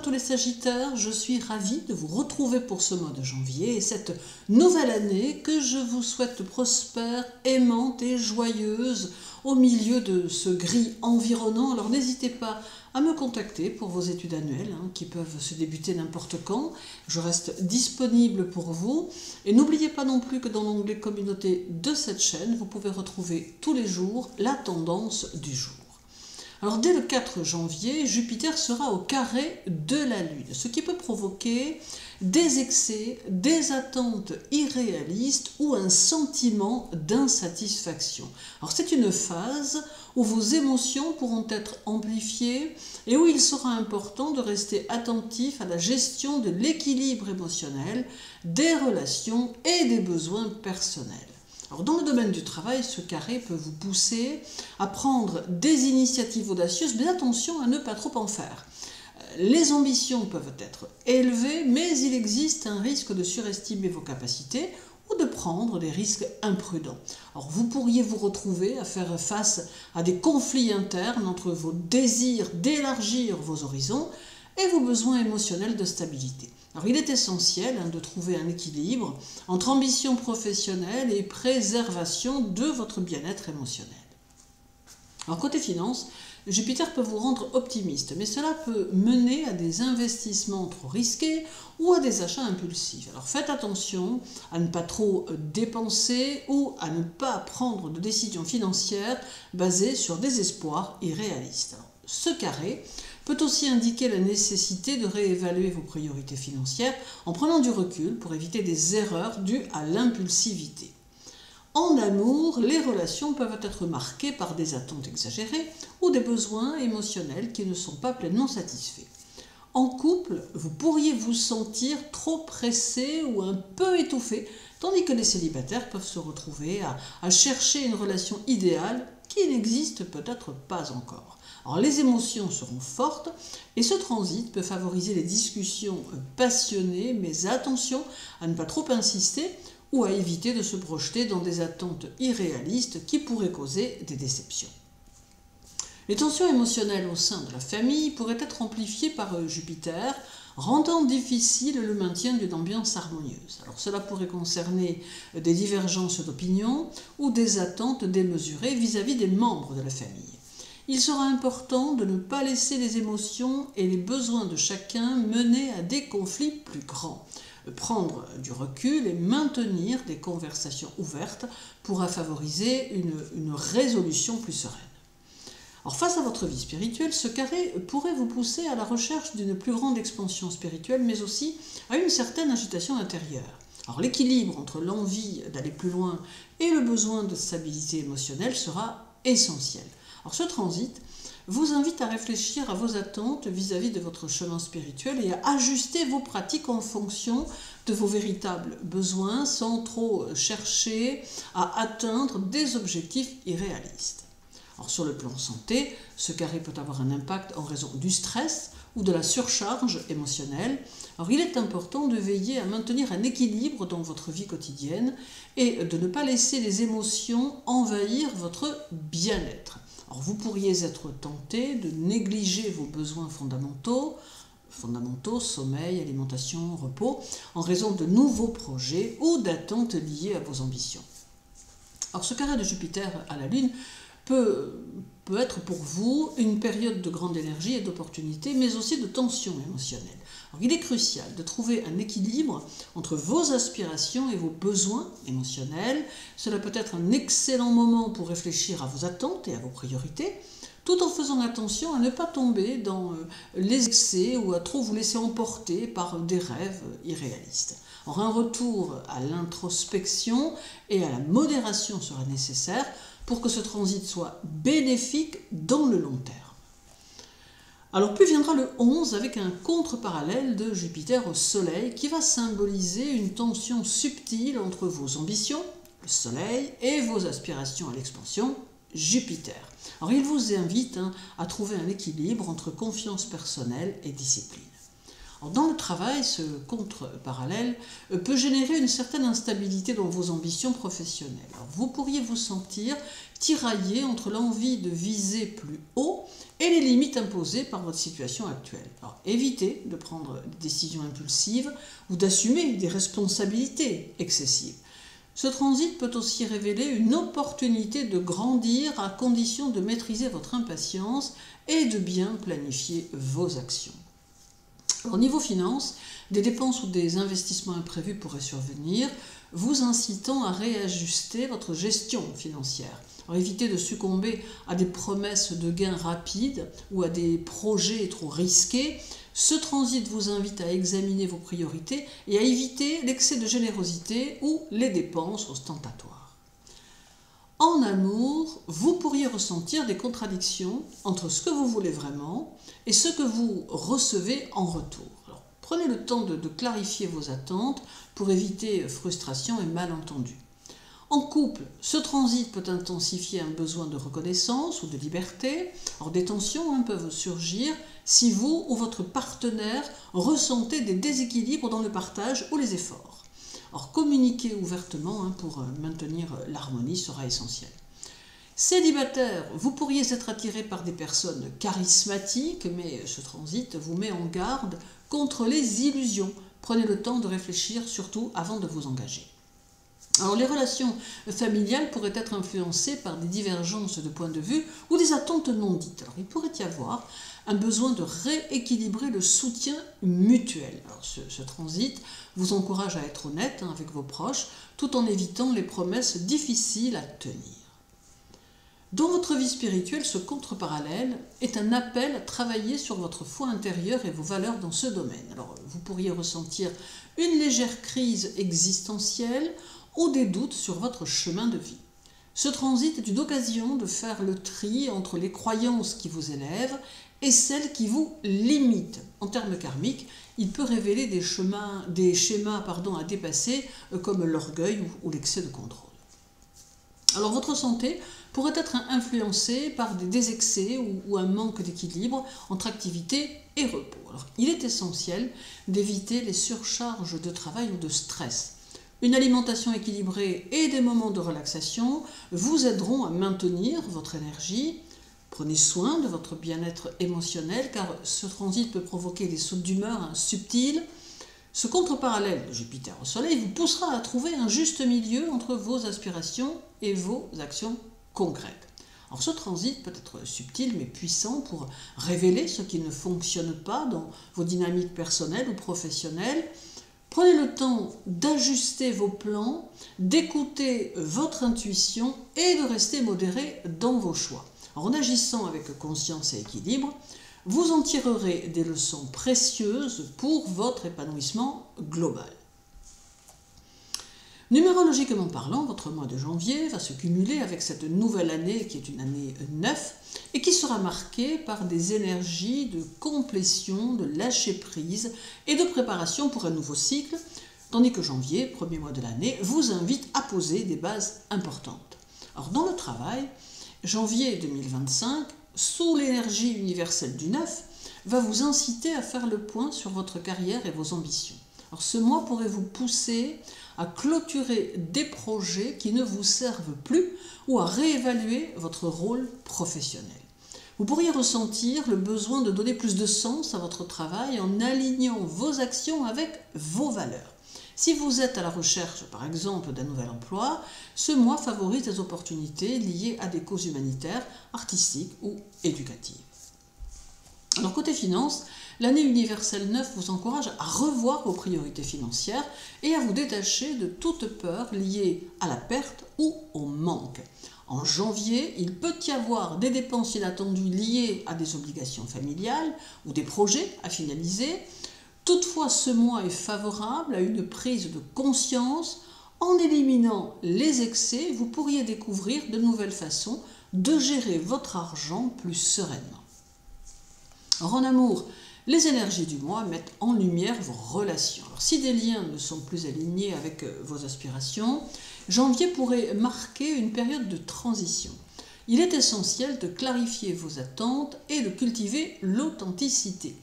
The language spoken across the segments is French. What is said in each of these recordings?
tous les Sagittaires, je suis ravie de vous retrouver pour ce mois de janvier et cette nouvelle année que je vous souhaite prospère, aimante et joyeuse au milieu de ce gris environnant. Alors n'hésitez pas à me contacter pour vos études annuelles qui peuvent se débuter n'importe quand. Je reste disponible pour vous et n'oubliez pas non plus que dans l'onglet communauté de cette chaîne, vous pouvez retrouver tous les jours la tendance du jour. Alors dès le 4 janvier, Jupiter sera au carré de la Lune, ce qui peut provoquer des excès, des attentes irréalistes ou un sentiment d'insatisfaction. Alors c'est une phase où vos émotions pourront être amplifiées et où il sera important de rester attentif à la gestion de l'équilibre émotionnel, des relations et des besoins personnels. Alors dans le domaine du travail, ce carré peut vous pousser à prendre des initiatives audacieuses, mais attention à ne pas trop en faire. Les ambitions peuvent être élevées, mais il existe un risque de surestimer vos capacités ou de prendre des risques imprudents. Alors vous pourriez vous retrouver à faire face à des conflits internes entre vos désirs d'élargir vos horizons et vos besoins émotionnels de stabilité. Alors il est essentiel de trouver un équilibre entre ambition professionnelle et préservation de votre bien-être émotionnel. Alors côté finance, Jupiter peut vous rendre optimiste, mais cela peut mener à des investissements trop risqués ou à des achats impulsifs. Alors faites attention à ne pas trop dépenser ou à ne pas prendre de décisions financières basées sur des espoirs irréalistes. Alors, ce carré peut aussi indiquer la nécessité de réévaluer vos priorités financières en prenant du recul pour éviter des erreurs dues à l'impulsivité. En amour, les relations peuvent être marquées par des attentes exagérées ou des besoins émotionnels qui ne sont pas pleinement satisfaits. En couple, vous pourriez vous sentir trop pressé ou un peu étouffé, tandis que les célibataires peuvent se retrouver à chercher une relation idéale qui n'existe peut-être pas encore. Alors les émotions seront fortes et ce transit peut favoriser les discussions passionnées, mais attention à ne pas trop insister ou à éviter de se projeter dans des attentes irréalistes qui pourraient causer des déceptions. Les tensions émotionnelles au sein de la famille pourraient être amplifiées par Jupiter, rendant difficile le maintien d'une ambiance harmonieuse. Alors cela pourrait concerner des divergences d'opinion ou des attentes démesurées vis-à-vis des membres de la famille. Il sera important de ne pas laisser les émotions et les besoins de chacun mener à des conflits plus grands. Prendre du recul et maintenir des conversations ouvertes pourra favoriser une résolution plus sereine. Alors, face à votre vie spirituelle, ce carré pourrait vous pousser à la recherche d'une plus grande expansion spirituelle, mais aussi à une certaine agitation intérieure. Alors, l'équilibre entre l'envie d'aller plus loin et le besoin de stabilité émotionnelle sera essentiel. Alors, ce transit vous invite à réfléchir à vos attentes vis-à-vis de votre chemin spirituel et à ajuster vos pratiques en fonction de vos véritables besoins sans trop chercher à atteindre des objectifs irréalistes. Alors sur le plan santé, ce carré peut avoir un impact en raison du stress ou de la surcharge émotionnelle. Alors il est important de veiller à maintenir un équilibre dans votre vie quotidienne et de ne pas laisser les émotions envahir votre bien-être. Alors vous pourriez être tenté de négliger vos besoins fondamentaux, sommeil, alimentation, repos, en raison de nouveaux projets ou d'attentes liées à vos ambitions. Alors ce carré de Jupiter à la Lune peut être pour vous une période de grande énergie et d'opportunité, mais aussi de tension émotionnelle. Alors, il est crucial de trouver un équilibre entre vos aspirations et vos besoins émotionnels. Cela peut être un excellent moment pour réfléchir à vos attentes et à vos priorités, tout en faisant attention à ne pas tomber dans les excès ou à trop vous laisser emporter par des rêves irréalistes. Alors, un retour à l'introspection et à la modération sera nécessaire pour que ce transit soit bénéfique dans le long terme. Alors puis viendra le 11 avec un contre-parallèle de Jupiter au Soleil qui va symboliser une tension subtile entre vos ambitions, le Soleil, et vos aspirations à l'expansion, Jupiter. Alors il vous invite à trouver un équilibre entre confiance personnelle et discipline. Alors, dans le travail, ce contre-parallèle peut générer une certaine instabilité dans vos ambitions professionnelles. Alors, vous pourriez vous sentir tiraillé entre l'envie de viser plus haut et les limites imposées par votre situation actuelle. Alors, évitez de prendre des décisions impulsives ou d'assumer des responsabilités excessives. Ce transit peut aussi révéler une opportunité de grandir à condition de maîtriser votre impatience et de bien planifier vos actions. Au niveau finance, des dépenses ou des investissements imprévus pourraient survenir, vous incitant à réajuster votre gestion financière. Alors, évitez de succomber à des promesses de gains rapides ou à des projets trop risqués. Ce transit vous invite à examiner vos priorités et à éviter l'excès de générosité ou les dépenses ostentatoires. En amour, vous pourriez ressentir des contradictions entre ce que vous voulez vraiment et ce que vous recevez en retour. Alors, prenez le temps de clarifier vos attentes pour éviter frustration et malentendus. En couple, ce transit peut intensifier un besoin de reconnaissance ou de liberté. Alors, des tensions peuvent surgir si vous ou votre partenaire ressentez des déséquilibres dans le partage ou les efforts. Alors, communiquer ouvertement pour maintenir l'harmonie sera essentiel. Célibataire, vous pourriez être attiré par des personnes charismatiques, mais ce transit vous met en garde contre les illusions. Prenez le temps de réfléchir surtout avant de vous engager. Alors, les relations familiales pourraient être influencées par des divergences de points de vue ou des attentes non dites. Alors, il pourrait y avoir un besoin de rééquilibrer le soutien mutuel. Alors, ce transit vous encourage à être honnête avec vos proches, tout en évitant les promesses difficiles à tenir. Dans votre vie spirituelle, ce contre-parallèle est un appel à travailler sur votre foi intérieure et vos valeurs dans ce domaine. Alors, vous pourriez ressentir une légère crise existentielle ou des doutes sur votre chemin de vie. Ce transit est une occasion de faire le tri entre les croyances qui vous élèvent et celles qui vous limitent. En termes karmiques, il peut révéler des schémas à dépasser comme l'orgueil ou l'excès de contrôle. Alors, votre santé pourrait être influencée par des désexcès ou un manque d'équilibre entre activité et repos. Alors, il est essentiel d'éviter les surcharges de travail ou de stress. Une alimentation équilibrée et des moments de relaxation vous aideront à maintenir votre énergie. Prenez soin de votre bien-être émotionnel car ce transit peut provoquer des sautes d'humeur subtiles. Ce contre-parallèle de Jupiter au Soleil vous poussera à trouver un juste milieu entre vos aspirations et vos actions concrètes. Alors, ce transit peut être subtil mais puissant pour révéler ce qui ne fonctionne pas dans vos dynamiques personnelles ou professionnelles. Prenez le temps d'ajuster vos plans, d'écouter votre intuition et de rester modéré dans vos choix. En agissant avec conscience et équilibre, vous en tirerez des leçons précieuses pour votre épanouissement global. Numérologiquement parlant, votre mois de janvier va se cumuler avec cette nouvelle année qui est une année 9 et qui sera marquée par des énergies de complétion, de lâcher-prise et de préparation pour un nouveau cycle, tandis que janvier, premier mois de l'année, vous invite à poser des bases importantes. Alors, dans le travail, janvier 2025, sous l'énergie universelle du 9, va vous inciter à faire le point sur votre carrière et vos ambitions. Alors, ce mois pourrait vous pousser à clôturer des projets qui ne vous servent plus ou à réévaluer votre rôle professionnel. Vous pourriez ressentir le besoin de donner plus de sens à votre travail en alignant vos actions avec vos valeurs. Si vous êtes à la recherche, par exemple, d'un nouvel emploi, ce mois favorise des opportunités liées à des causes humanitaires, artistiques ou éducatives. Alors, côté finances, l'année universelle 9 vous encourage à revoir vos priorités financières et à vous détacher de toute peur liée à la perte ou au manque. En janvier, il peut y avoir des dépenses inattendues liées à des obligations familiales ou des projets à finaliser. Toutefois, ce mois est favorable à une prise de conscience. En éliminant les excès, vous pourriez découvrir de nouvelles façons de gérer votre argent plus sereinement. Alors, en amour, les énergies du mois mettent en lumière vos relations. Alors, si des liens ne sont plus alignés avec vos aspirations, janvier pourrait marquer une période de transition. Il est essentiel de clarifier vos attentes et de cultiver l'authenticité.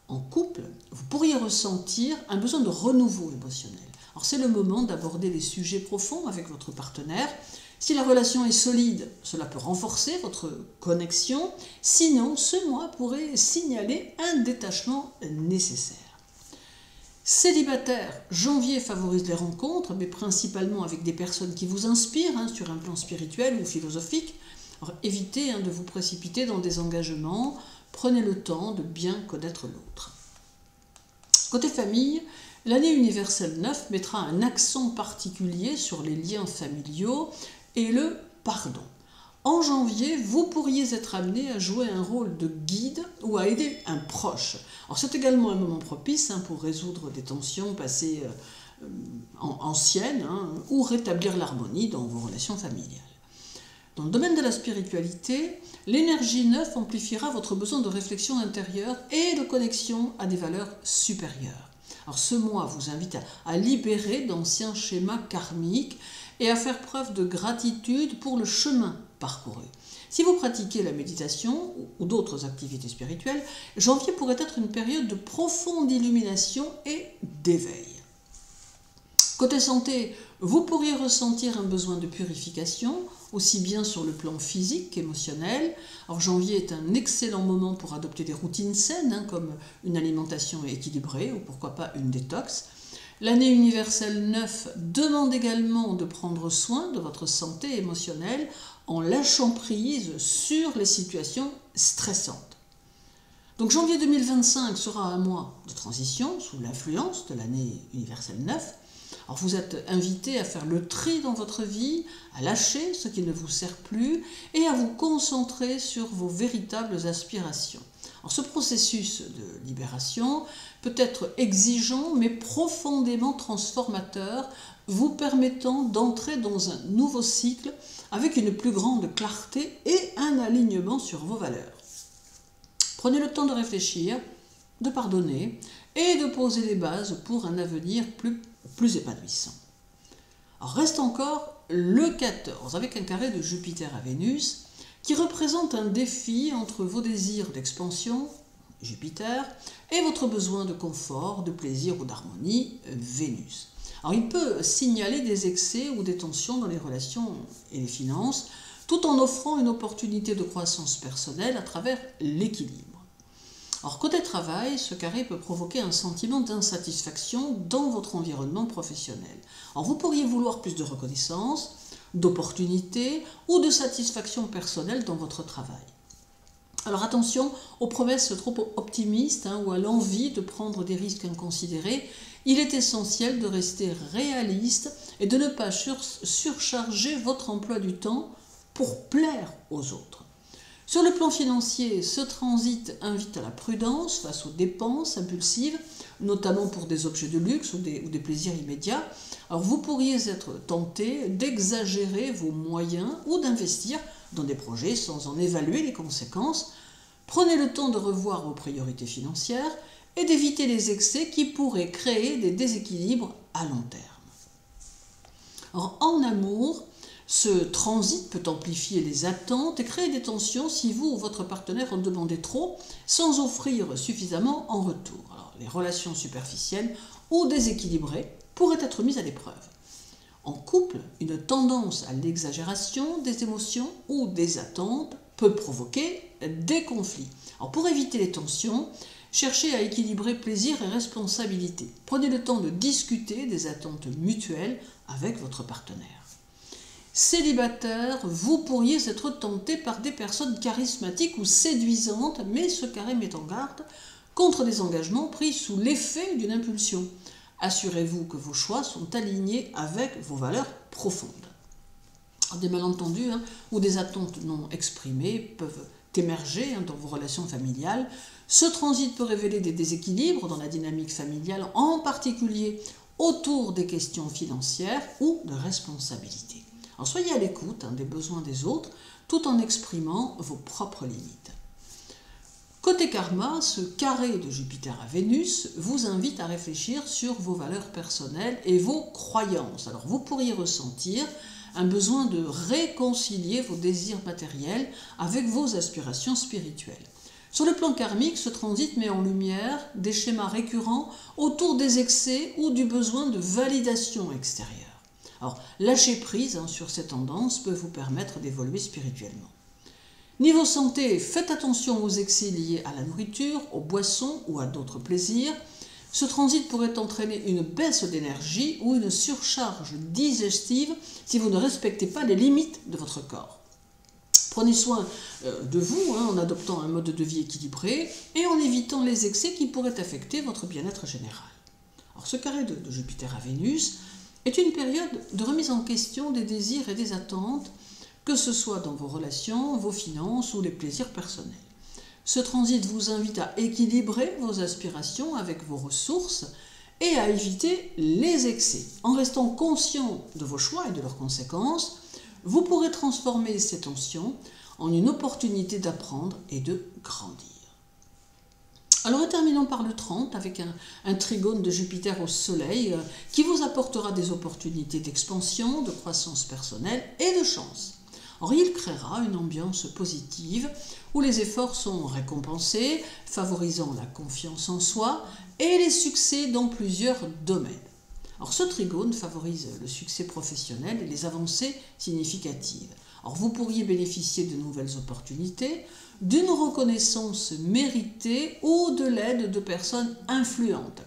En couple, vous pourriez ressentir un besoin de renouveau émotionnel. Alors c'est le moment d'aborder des sujets profonds avec votre partenaire. Si la relation est solide, cela peut renforcer votre connexion. Sinon, ce mois pourrait signaler un détachement nécessaire. Célibataire, janvier favorise les rencontres, mais principalement avec des personnes qui vous inspirent, sur un plan spirituel ou philosophique. Alors, évitez de vous précipiter dans des engagements. Prenez le temps de bien connaître l'autre. Côté famille, l'année universelle 9 mettra un accent particulier sur les liens familiaux et le pardon. En janvier, vous pourriez être amené à jouer un rôle de guide ou à aider un proche. Alors c'est également un moment propice pour résoudre des tensions passées anciennes ou rétablir l'harmonie dans vos relations familiales. Dans le domaine de la spiritualité, l'énergie 9 amplifiera votre besoin de réflexion intérieure et de connexion à des valeurs supérieures. Alors ce mois vous invite à libérer d'anciens schémas karmiques et à faire preuve de gratitude pour le chemin parcouru. Si vous pratiquez la méditation ou d'autres activités spirituelles, janvier pourrait être une période de profonde illumination et d'éveil. Côté santé, vous pourriez ressentir un besoin de purification, aussi bien sur le plan physique qu'émotionnel. Alors janvier est un excellent moment pour adopter des routines saines, comme une alimentation équilibrée ou pourquoi pas une détox. L'année universelle 9 demande également de prendre soin de votre santé émotionnelle en lâchant prise sur les situations stressantes. Donc janvier 2025 sera un mois de transition sous l'influence de l'année universelle 9. Alors vous êtes invité à faire le tri dans votre vie, à lâcher ce qui ne vous sert plus et à vous concentrer sur vos véritables aspirations. Alors ce processus de libération peut être exigeant mais profondément transformateur, vous permettant d'entrer dans un nouveau cycle avec une plus grande clarté et un alignement sur vos valeurs. Prenez le temps de réfléchir, de pardonner et de poser les bases pour un avenir plus épanouissant. Alors reste encore le 14 avec un carré de Jupiter à Vénus qui représente un défi entre vos désirs d'expansion, Jupiter, et votre besoin de confort, de plaisir ou d'harmonie, Vénus. Alors il peut signaler des excès ou des tensions dans les relations et les finances, tout en offrant une opportunité de croissance personnelle à travers l'équilibre. Alors côté travail, ce carré peut provoquer un sentiment d'insatisfaction dans votre environnement professionnel. Alors vous pourriez vouloir plus de reconnaissance, d'opportunités ou de satisfaction personnelle dans votre travail. Alors attention aux promesses trop optimistes ou à l'envie de prendre des risques inconsidérés. Il est essentiel de rester réaliste et de ne pas surcharger votre emploi du temps pour plaire aux autres. Sur le plan financier, ce transit invite à la prudence face aux dépenses impulsives, notamment pour des objets de luxe ou des plaisirs immédiats. Alors vous pourriez être tenté d'exagérer vos moyens ou d'investir dans des projets sans en évaluer les conséquences. Prenez le temps de revoir vos priorités financières et d'éviter les excès qui pourraient créer des déséquilibres à long terme. Alors, en amour, ce transit peut amplifier les attentes et créer des tensions si vous ou votre partenaire en demandez trop sans offrir suffisamment en retour. Alors, les relations superficielles ou déséquilibrées pourraient être mises à l'épreuve. En couple, une tendance à l'exagération des émotions ou des attentes peut provoquer des conflits. Alors, pour éviter les tensions, cherchez à équilibrer plaisir et responsabilité. Prenez le temps de discuter des attentes mutuelles avec votre partenaire. Célibataire, vous pourriez être tenté par des personnes charismatiques ou séduisantes, mais ce carré met en garde contre des engagements pris sous l'effet d'une impulsion. Assurez-vous que vos choix sont alignés avec vos valeurs profondes. Des malentendus ou des attentes non exprimées peuvent émerger dans vos relations familiales. Ce transit peut révéler des déséquilibres dans la dynamique familiale, en particulier autour des questions financières ou de responsabilité. Alors soyez à l'écoute des besoins des autres tout en exprimant vos propres limites. Côté karma, ce carré de Jupiter à Vénus vous invite à réfléchir sur vos valeurs personnelles et vos croyances. Alors vous pourriez ressentir un besoin de réconcilier vos désirs matériels avec vos aspirations spirituelles. Sur le plan karmique, ce transit met en lumière des schémas récurrents autour des excès ou du besoin de validation extérieure. Alors, lâcher prise sur ces tendances peut vous permettre d'évoluer spirituellement. Niveau santé, faites attention aux excès liés à la nourriture, aux boissons ou à d'autres plaisirs. Ce transit pourrait entraîner une baisse d'énergie ou une surcharge digestive si vous ne respectez pas les limites de votre corps. Prenez soin de vous en adoptant un mode de vie équilibré et en évitant les excès qui pourraient affecter votre bien-être général. Alors, ce carré de Jupiter à Vénus est une période de remise en question des désirs et des attentes, que ce soit dans vos relations, vos finances ou les plaisirs personnels. Ce transit vous invite à équilibrer vos aspirations avec vos ressources et à éviter les excès. En restant conscient de vos choix et de leurs conséquences, vous pourrez transformer ces tensions en une opportunité d'apprendre et de grandir. Alors terminons par le 30 avec un trigone de Jupiter au Soleil qui vous apportera des opportunités d'expansion, de croissance personnelle et de chance. Or, il créera une ambiance positive où les efforts sont récompensés, favorisant la confiance en soi et les succès dans plusieurs domaines. Alors, ce trigone favorise le succès professionnel et les avancées significatives. Alors, vous pourriez bénéficier de nouvelles opportunités, d'une reconnaissance méritée ou de l'aide de personnes influentes.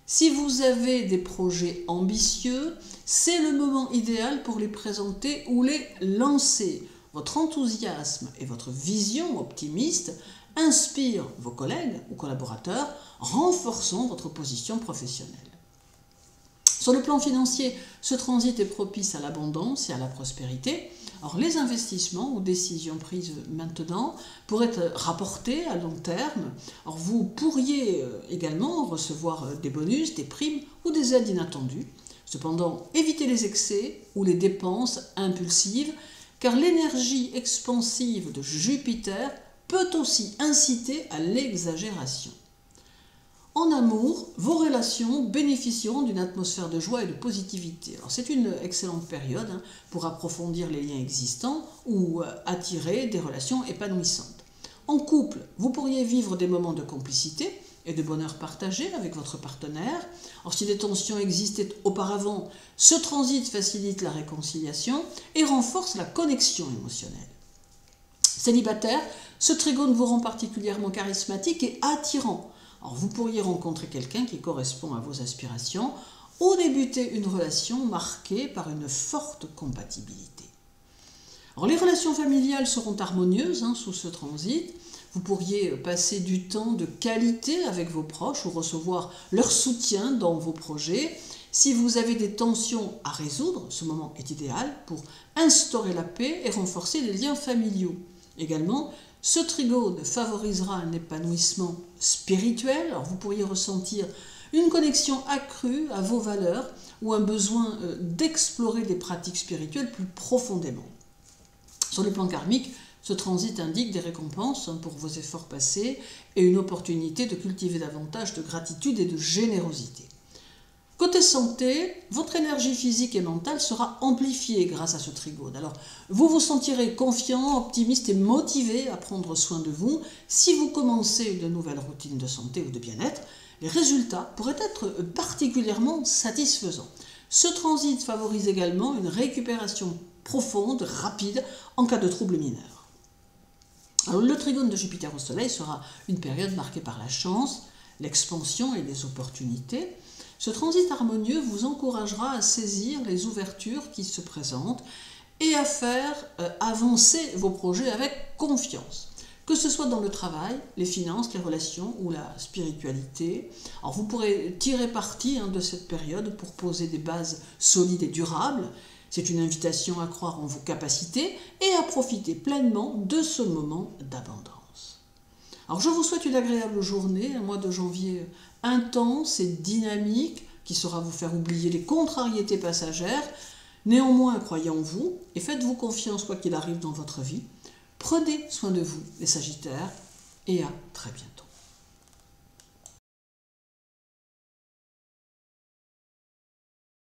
Si vous avez des projets ambitieux, c'est le moment idéal pour les présenter ou les lancer. Votre enthousiasme et votre vision optimiste inspirent vos collègues ou collaborateurs, renforçant votre position professionnelle. Sur le plan financier, ce transit est propice à l'abondance et à la prospérité. Or, les investissements ou décisions prises maintenant pourraient être rapportés à long terme. Or, vous pourriez également recevoir des bonus, des primes ou des aides inattendues. Cependant, évitez les excès ou les dépenses impulsives, car l'énergie expansive de Jupiter peut aussi inciter à l'exagération. En amour, vos relations bénéficieront d'une atmosphère de joie et de positivité. Alors, c'est une excellente période pour approfondir les liens existants ou attirer des relations épanouissantes. En couple, vous pourriez vivre des moments de complicité et de bonheur partagé avec votre partenaire. Alors, si des tensions existaient auparavant, ce transit facilite la réconciliation et renforce la connexion émotionnelle. Célibataire, ce trigone vous rend particulièrement charismatique et attirant. Alors, vous pourriez rencontrer quelqu'un qui correspond à vos aspirations ou débuter une relation marquée par une forte compatibilité. Alors, les relations familiales seront harmonieuses sous ce transit. Vous pourriez passer du temps de qualité avec vos proches ou recevoir leur soutien dans vos projets. Si vous avez des tensions à résoudre, ce moment est idéal pour instaurer la paix et renforcer les liens familiaux. Également, ce trigone favorisera un épanouissement spirituel. Alors, vous pourriez ressentir une connexion accrue à vos valeurs ou un besoin d'explorer des pratiques spirituelles plus profondément. Sur le plan karmique, ce transit indique des récompenses pour vos efforts passés et une opportunité de cultiver davantage de gratitude et de générosité. Côté santé, votre énergie physique et mentale sera amplifiée grâce à ce trigone. Alors, vous vous sentirez confiant, optimiste et motivé à prendre soin de vous. Si vous commencez une nouvelle routine de santé ou de bien-être, les résultats pourraient être particulièrement satisfaisants. Ce transit favorise également une récupération profonde, rapide, en cas de troubles mineurs. Alors, le trigone de Jupiter au Soleil sera une période marquée par la chance, l'expansion et les opportunités. Ce transit harmonieux vous encouragera à saisir les ouvertures qui se présentent et à faire avancer vos projets avec confiance. Que ce soit dans le travail, les finances, les relations ou la spiritualité. Alors, vous pourrez tirer parti de cette période pour poser des bases solides et durables. C'est une invitation à croire en vos capacités et à profiter pleinement de ce moment d'abondance. Alors, je vous souhaite une agréable journée, un mois de janvier intense et dynamique qui saura vous faire oublier les contrariétés passagères. Néanmoins, croyez en vous et faites-vous confiance quoi qu'il arrive dans votre vie. Prenez soin de vous, les Sagittaires, et à très bientôt.